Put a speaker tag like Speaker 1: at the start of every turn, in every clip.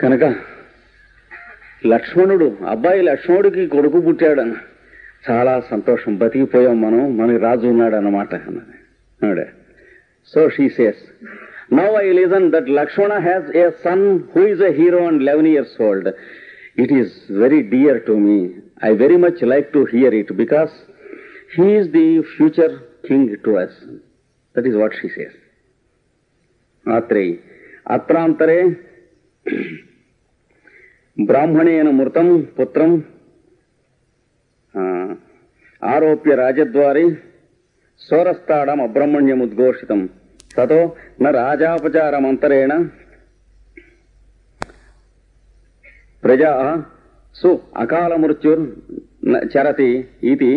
Speaker 1: కనుక లక్ష్మణుడు, అబ్బాయి లక్ష్మణుడికి కొడుకు పుట్టాడని చాలా సంతోషం, బతికిపోయాం మనం, మనకి రాజు ఉన్నాడు అన్నమాట అన్నది. So she says, now I listen that Lakshmana has a sun who is a hero and 11 years old. It is very dear to me. I very much like to hear it because he is the future king to us. That is what she says. అత్రాంతరే బ్రాహ్మణేన మృతం పుత్రం ఆరోప్య రాజద్వారి సోరస్తాడం అబ్రహ్మణ్యముద్ఘోషితం తతో న రాజాపచారమంతరేణ ప్రజా సు అకాల మృత్యుర్ చరతి ఇది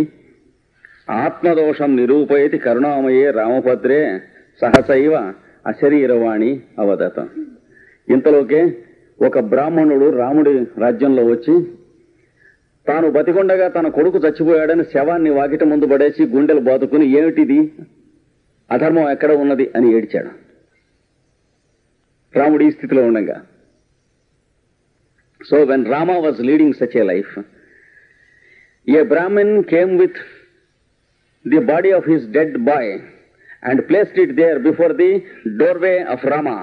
Speaker 1: ఆత్మదోషం నిరూపయతి కరుణామయే రామభద్రే సహసైవ అశరీరవాణి అవదత. ఇంతలోకే ఒక బ్రాహ్మణుడు రాముడి రాజ్యంలో వచ్చి తాను బతికొండగా తన కొడుకు చచ్చిపోయాడని శవాన్ని వాకిట ముందు పడేసి గుండెలు బాదుకుని ఏమిటిది, అధర్మం ఎక్కడ ఉన్నది అని ఏడ్చాడు రాముడి ఈ స్థితిలో ఉండగా. So when Rama was leading such a life, a Brahmin came with the body of his dead boy and placed it there before the doorway of Rama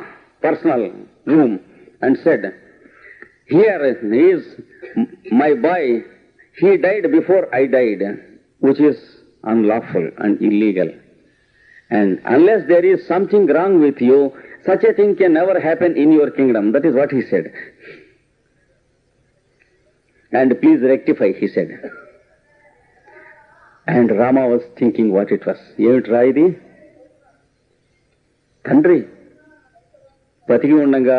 Speaker 1: personal room and said, here is my boy, he died before I died, which is unlawful and illegal, and unless there is something wrong with you, such a thing can never happen in your kingdom. That is what he said. And please rectify, he said. And Rama was thinking what it was. ఏమిట్రా ఇది, తండ్రి బతికి ఉండగా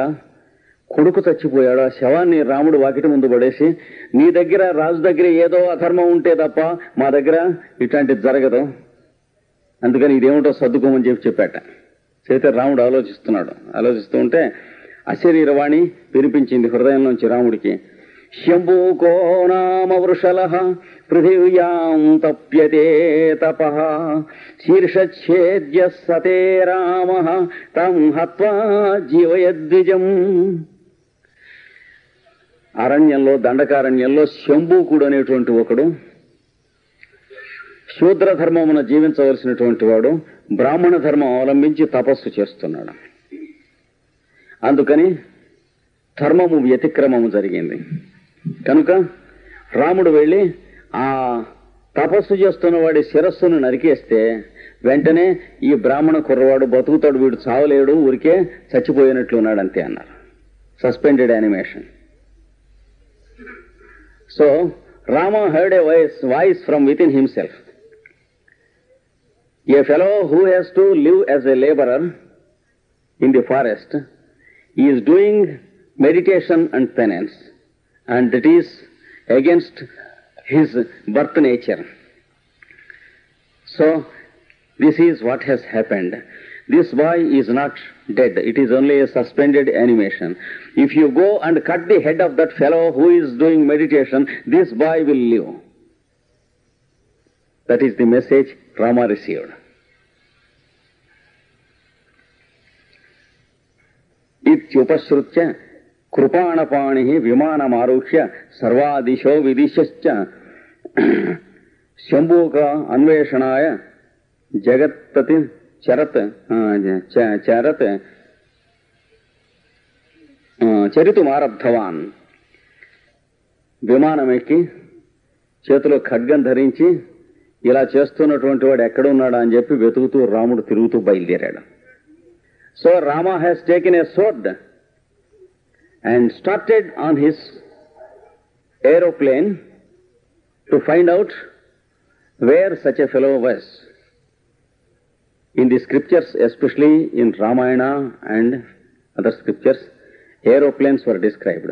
Speaker 1: కొడుకు చచ్చిపోయాడు, ఆ శవాన్ని రాముడు వాకిటి ముందు పడేసి నీ దగ్గర రాజు దగ్గర ఏదో అధర్మం ఉంటే తప్ప మా దగ్గర ఇట్లాంటిది జరగదు, అందుకని ఇదేమిటో సర్దుకోమని చెప్పాట. చేతే రాముడు ఆలోచిస్తూ ఉంటే అశరీరవాణి వినిపించింది హృదయంలోంచి రాముడికి. శంభూకో నామ వృషలః పృథివ్యాం తప్యతే తపః శీర్షచ్ఛేద్య సతే రామః తం హత్వా జీవయద్విజం. అరణ్యంలో, దండకారణ్యంలో శంభూకుడు అనేటువంటి ఒకడు శూద్ర ధర్మమున జీవించవలసినటువంటి వాడు బ్రాహ్మణ ధర్మం అవలంబించి తపస్సు చేస్తున్నాడు. అందుకని ధర్మము వ్యతిక్రమము జరిగింది. కనుక రాముడు వెళ్ళి ఆ తపస్సు చేస్తున్న వాడి శిరస్సును నరికేస్తే వెంటనే ఈ బ్రాహ్మణ కుర్రవాడు బతుకుతాడు, వీడు చావలేడు, ఊరికే చచ్చిపోయినట్లు ఉన్నాడు అంతే అన్నారు. Suspended animation. So Rama heard a voice from within himself. A fellow who has to live as a laborer in the forest is doing meditation and penance, and it is against his birth nature. So this is what has happened. This boy is not dead, it is only a suspended animation. If you go and cut the head of that fellow who is doing meditation, this boy will live. That is the message Rama received. ఇత్యుపశ్రుత్య కృపాణపాణి విమానమారుహ్య సర్వాదిశో విదిశ్చ Shambuka అన్వేషణాయ జగత్పతి చరితుమారబ్ధవాన్. విమానం ఎక్కి చేతిలో ఖడ్గం ధరించి ఇలా చేస్తున్నటువంటి వాడు ఎక్కడున్నాడా అని చెప్పి వెతుకుతూ రాముడు తిరుగుతూ బయలుదేరాడు. So Rama has taken a sword and started on his aeroplane to find out where such a fellow was. In the scriptures, especially in Ramayana and other scriptures, aeroplanes were described.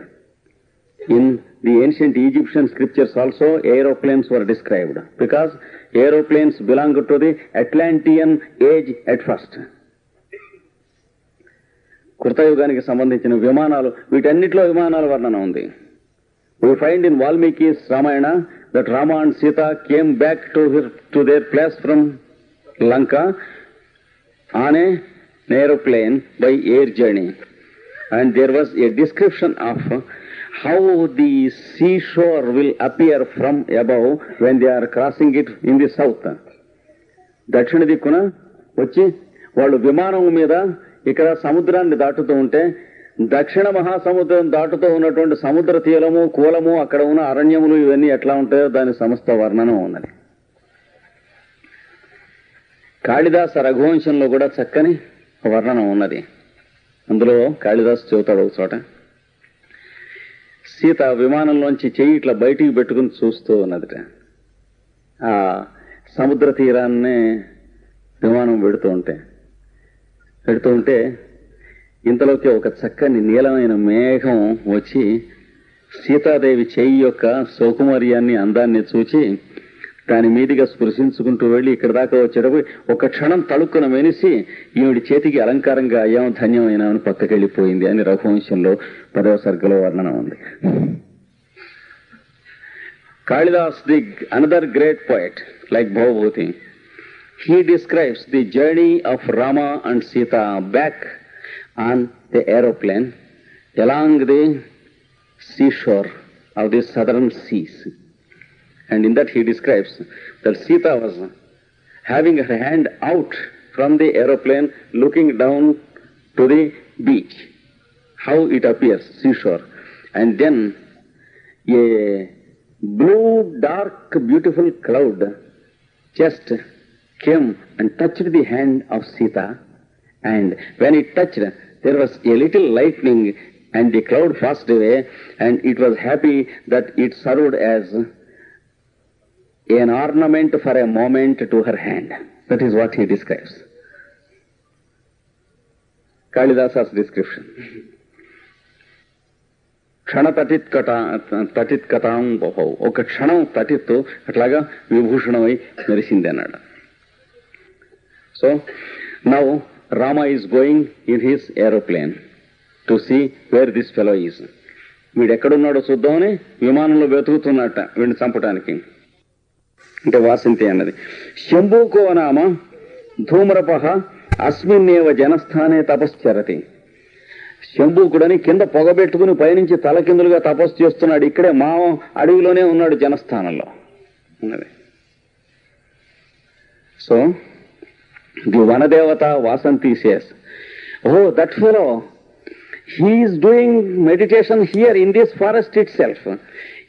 Speaker 1: In the ancient Egyptian scriptures also, aeroplanes were described because aeroplanes belonged to the Atlantean age at first. కృతయుగానికి సంబంధించిన విమానాలు, వీటన్నిటిలో విమానాల వర్ణన ఉంది. We find in Valmiki's Ramayana that Rama and Sita came back to their place from Lanka on an aeroplane by air journey. And there was a description of how the seashore will appear from above when they are crossing it in the south. దక్షిణ దిక్కున వచ్చి వాళ్ళు విమానం మీద ఇక్కడ సముద్రాన్ని దాటుతూ ఉంటే దక్షిణ మహాసముద్రం దాటుతూ ఉన్నటువంటి సముద్ర తీరము కూలము అక్కడ ఉన్న అరణ్యములు ఇవన్నీ ఎట్లా ఉంటాయో దాని సమస్త వర్ణనం ఉన్నది. కాళిదాస రఘువంశంలో కూడా చక్కని వర్ణనం ఉన్నది. అందులో కాళిదాసు చెబుతాడు ఒక చోట, సీత విమానంలోంచి చెయ్యి ఇట్లా బయటికి పెట్టుకుని చూస్తూ ఉన్నదిట. ఆ సముద్ర తీరాన్నే విమానం పెడుతూ ఉంటే ఇంతలోకి ఒక చక్కని నీలమైన మేఘం వచ్చి సీతాదేవి చెయ్యి యొక్క సౌకుమార్యాన్ని అందాన్ని చూచి దాని మీదుగా స్పృశించుకుంటూ వెళ్ళి ఇక్కడ దాకా వచ్చేటప్పుడు ఒక క్షణం తళుక్కున మెనిసి ఈవిడి చేతికి అలంకారంగా అయ్యాం ధన్యమైనామని పక్కకెళ్ళిపోయింది అని రఘువంశంలో 10వ సర్గలో వర్ణనం ఉంది. Kalidas, the another great poet like Bhavabhuti, he describes the journey of Rama and Sita back on the aeroplane along the seashore of the southern seas. And in that he describes that Sita was having her hand out from the aeroplane looking down to the beach, how it appears, seashore. And then a blue, dark, beautiful cloud just came and touched the hand of Sita. And when it touched, there was a little lightning and the cloud passed away, and it was happy that it served as an ornament for a moment to her hand. That is what he describes. Kalidasa's description. క్షణ తటిత్ కథాం బహౌ, ఒక క్షణం తటిత్తు అట్లాగా విభూషణమై మెరిసింది అన్నాడు. So now Rama is going in his aeroplane to see where this fellow is. వీడు ఎక్కడున్నాడో చూద్దామని విమానంలో వెతుకుతున్నట్ట వీడిని చంపటానికి. అంటే వాసంతి అన్నది. శంభూకో నామ ధూమ్రపహ అస్మిన్నేవ జనస్థానే తపశ్చరతి. శంభూకుడని కింద పొగబెట్టుకుని పైనుంచి తలకిందులుగా తపస్సు చేస్తున్నాడు. ఇక్కడే మా అడవిలోనే ఉన్నాడు జనస్థానంలో ఉన్నది. సో ది వనదేవత Vasanti says, oh, that fellow, he is doing meditation here in this forest itself.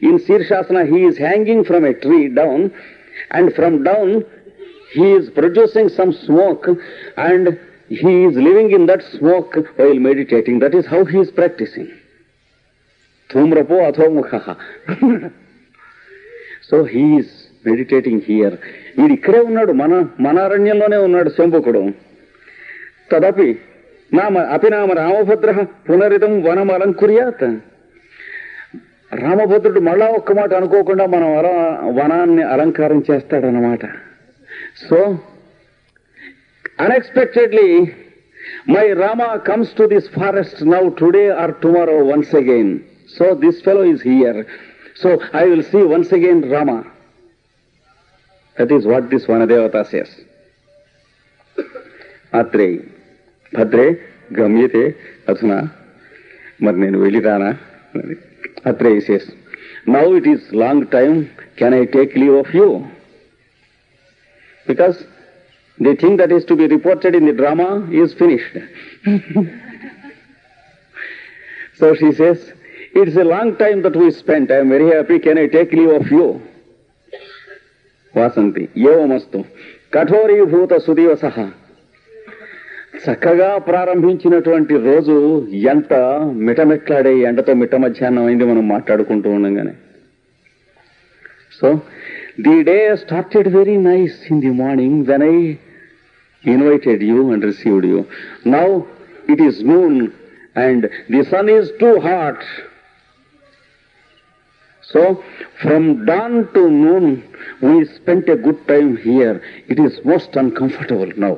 Speaker 1: In Shirshasana he is hanging from a tree down, and from down he is producing some smoke, and he is living in that smoke while meditating. That is how he is practicing. Dhumrapo athomukha. So he is meditating here. వీడు ఇక్కడే ఉన్నాడు, మన అరణ్యంలోనే ఉన్నాడు శంభుకుడు. తదపి అపినామ రామభద్ర పునరితం వనం అలంకుర్యాత్. రామభద్రుడు మళ్ళా ఒక్క మాట అనుకోకుండా మన వనాన్ని అలంకారం చేస్తాడన్నమాట. So unexpectedly my Rama comes to this forest now today or tomorrow once again. So this fellow is here. So I will see once again Rama. That is what this Vanadevata says. Atre భద్రే గమ్యతే అధునా, మరి నేను వెళ్ళిరానా? అత్రే says, now it is long time, can I take leave of you? Because the thing that is to be reported in the drama is finished. So she says, it's a long time that we spent, I'm very happy, can I take leave of you? Vasanti, ఏవమస్తు కఠోరీభూత సుదివసః. చక్కగా ప్రారంభించినటువంటి రోజు ఎంత మిటమిట్లాడే ఎండతో మిట్ట మధ్యాహ్నం అయింది మనం మాట్లాడుకుంటూ ఉండగానే. So the day started very nice in the morning when I invited you and received you. Now it is noon and the sun is too hot. So from dawn to noon we spent a good time here. It is most uncomfortable now.